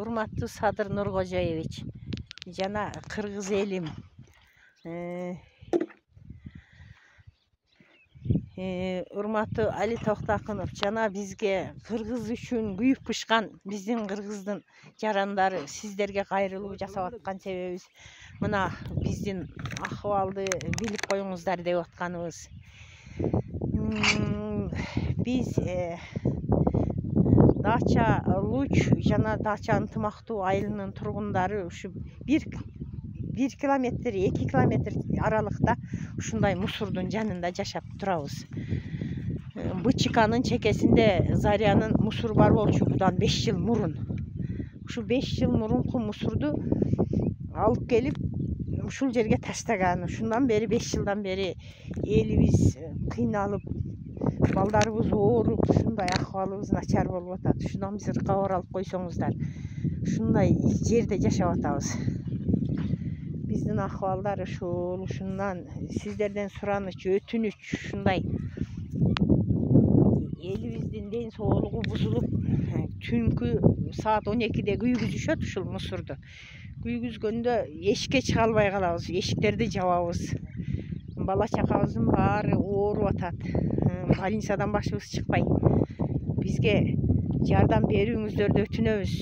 Урматтуу Садыр Нуркожоевич жана кыргыз элим, урматтуу Али Токтакунов жана бизге кыргыз үчүн күйүп пышкан биздин кыргыздын жарандары, сиздерге кайрылуу жасап аткан себебибиз мына биздин акыбалды билип коюңуздар деп атканыбыз. Биз Дача Луч жана Дача ынтымактуу айылынын тургундары ушу 1 километр 2 километр аралыкта ушундай мусордун жанында жашап турабыз. БЧКнын чекесинде Зарянын мусор бар болчу будан 5 жыл мурун. Ушу 5 жыл мурунку мусорду алып келип ушул жерге таштаган. Ушундан бери 5 жылдан бери элибиз кыйналып, балдарыбыз ооруп, ушундай акыбалыбыз начар болуп атат. Ушундан биз ыркабар алып койсоңуздар, ушундай жерде жашап атабыз. Биздин акыбалдар ушул, ушундан сиздерден сураныч, өтүнүч, ушундай элибиздин ден соолугу бузулуп, түнкү саат 12-де күйгүзүшөт ушул мусорду. Күйгүзгөндө эшикке чыга албай калабыз, эшиктерди жабабыз. Бала чакабыздын баары ооруп атат. Больницадан башыбыз чыкпайт. Бизге жардам берүүңүздөрдү өтүнөбүз.